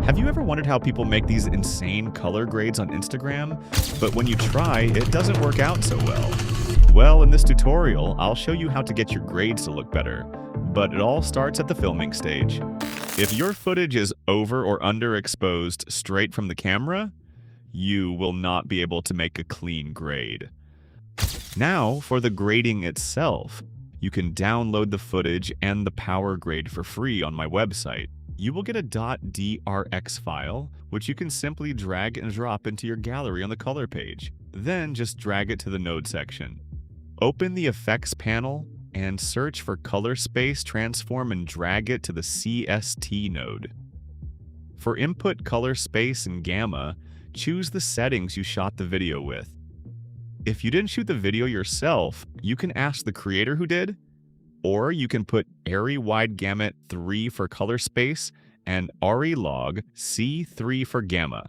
Have you ever wondered how people make these insane color grades on Instagram, but when you try, it doesn't work out so well? Well, in this tutorial, I'll show you how to get your grades to look better, but it all starts at the filming stage. If your footage is over or underexposed straight from the camera, you will not be able to make a clean grade. Now, for the grading itself, you can download the footage and the power grade for free on my website. You will get a .drx file, which you can simply drag and drop into your gallery on the color page. Then just drag it to the node section. Open the effects panel and search for color space transform and drag it to the CST node. For input color space and gamma, choose the settings you shot the video with. If you didn't shoot the video yourself, you can ask the creator who did, or you can put ARRI wide gamut 3 for color space and ARRI log C3 for gamma.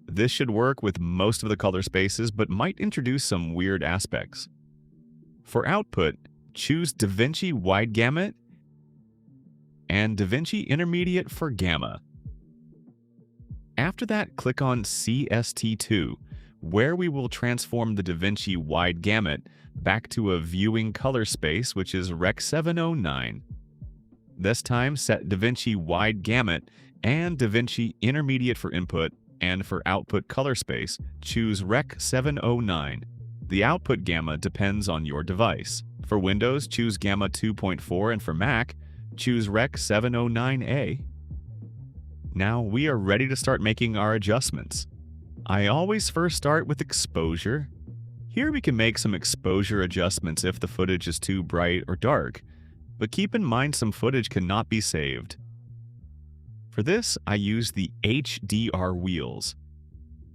This should work with most of the color spaces, but might introduce some weird aspects. For output, choose DaVinci wide gamut and DaVinci intermediate for gamma. After that, click on CST2, where we will transform the DaVinci wide gamut back to a viewing color space, which is Rec 709. This time, set DaVinci wide gamut and DaVinci intermediate for input, and for output color space, choose Rec 709. The output gamma depends on your device. For Windows, choose Gamma 2.4, and for Mac, choose Rec 709A. Now we are ready to start making our adjustments. I always first start with exposure. Here we can make some exposure adjustments if the footage is too bright or dark, but keep in mind some footage cannot be saved. For this, I use the HDR wheels.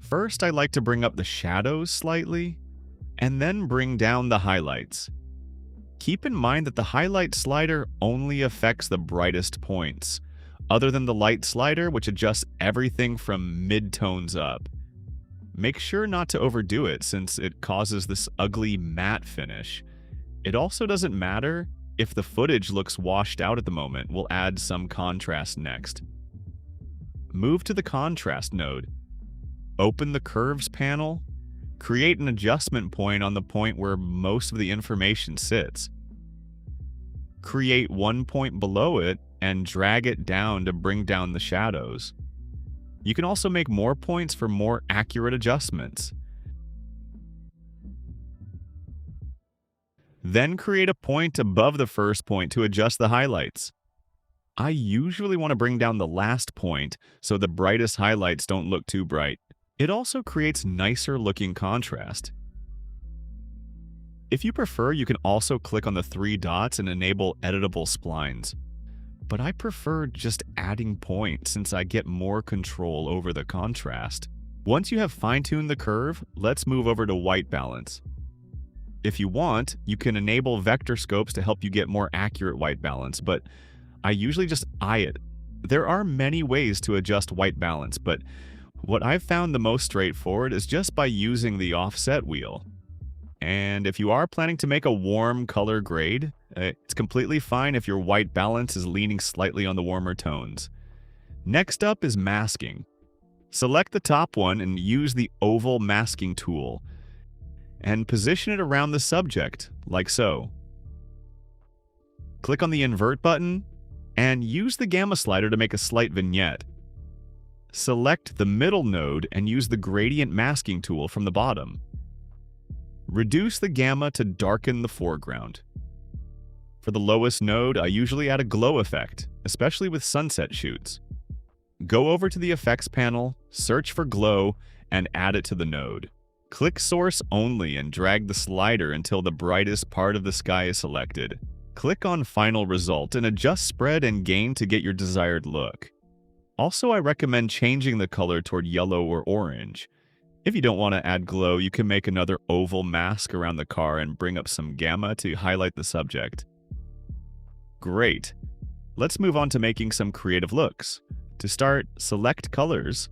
First, I like to bring up the shadows slightly, and then bring down the highlights. Keep in mind that the highlight slider only affects the brightest points, other than the light slider, which adjusts everything from mid-tones up. Make sure not to overdo it since it causes this ugly matte finish. It also doesn't matter if the footage looks washed out at the moment. We'll add some contrast next. Move to the contrast node. Open the curves panel. Create an adjustment point on the point where most of the information sits. Create one point below it and drag it down to bring down the shadows. You can also make more points for more accurate adjustments. Then create a point above the first point to adjust the highlights. I usually want to bring down the last point so the brightest highlights don't look too bright. It also creates nicer looking contrast. If you prefer, you can also click on the 3 dots and enable editable splines. But I prefer just adding points since I get more control over the contrast. Once you have fine-tuned the curve, let's move over to white balance. If you want, you can enable vector scopes to help you get more accurate white balance, but I usually just eye it. There are many ways to adjust white balance, but what I've found the most straightforward is just by using the offset wheel. And if you are planning to make a warm color grade, it's completely fine if your white balance is leaning slightly on the warmer tones. Next up is masking. Select the top one and use the oval masking tool, and position it around the subject, like so. Click on the invert button, and use the gamma slider to make a slight vignette. Select the middle node and use the gradient masking tool from the bottom. Reduce the gamma to darken the foreground. For the lowest node, I usually add a glow effect, especially with sunset shoots. Go over to the effects panel, search for glow, and add it to the node. Click source only and drag the slider until the brightest part of the sky is selected. Click on final result and adjust spread and gain to get your desired look. Also, I recommend changing the color toward yellow or orange. If you don't want to add glow, you can make another oval mask around the car and bring up some gamma to highlight the subject. Great. Let's move on to making some creative looks. To start, select colors,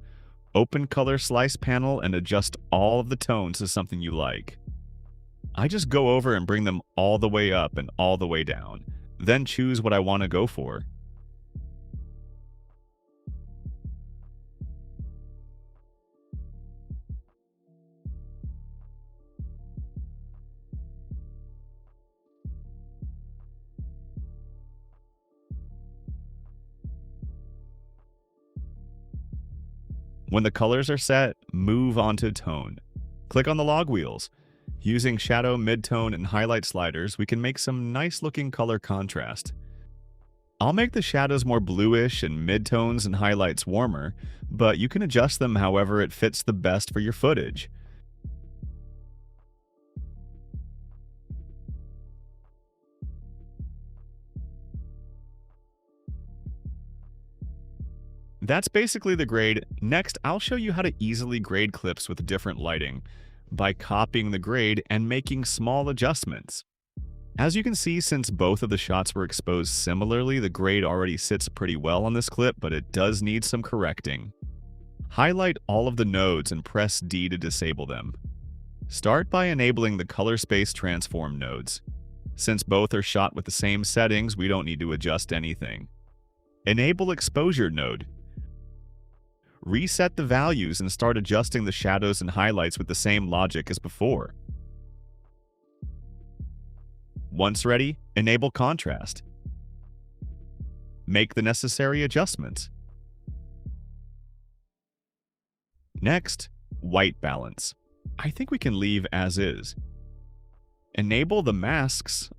open color slice panel, and adjust all of the tones to something you like. I just go over and bring them all the way up and all the way down, then choose what I want to go for. When the colors are set, move on to tone. Click on the log wheels. Using shadow, midtone, and highlight sliders, we can make some nice looking color contrast. I'll make the shadows more bluish and midtones and highlights warmer, but you can adjust them however it fits the best for your footage. That's basically the grade. Next, I'll show you how to easily grade clips with different lighting by copying the grade and making small adjustments. As you can see, since both of the shots were exposed similarly, the grade already sits pretty well on this clip, but it does need some correcting. Highlight all of the nodes and press D to disable them. Start by enabling the color space transform nodes. Since both are shot with the same settings, we don't need to adjust anything. Enable exposure node. Reset the values and start adjusting the shadows and highlights with the same logic as before. Once ready, enable contrast. Make the necessary adjustments. Next, white balance. I think we can leave as is. Enable the masks.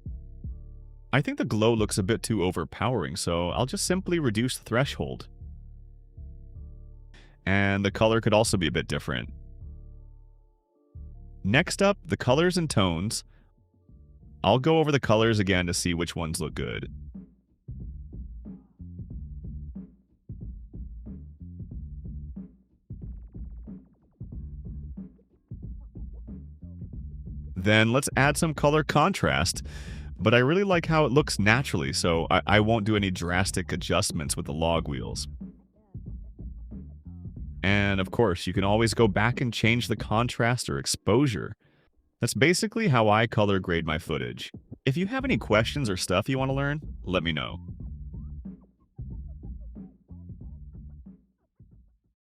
I think the glow looks a bit too overpowering, so I'll just simply reduce the threshold. And the color could also be a bit different. Next up, the colors and tones. I'll go over the colors again to see which ones look good. Then let's add some color contrast, but I really like how it looks naturally, so I won't do any drastic adjustments with the log wheels. And of course, you can always go back and change the contrast or exposure. That's basically how I color grade my footage. If you have any questions or stuff you want to learn, let me know.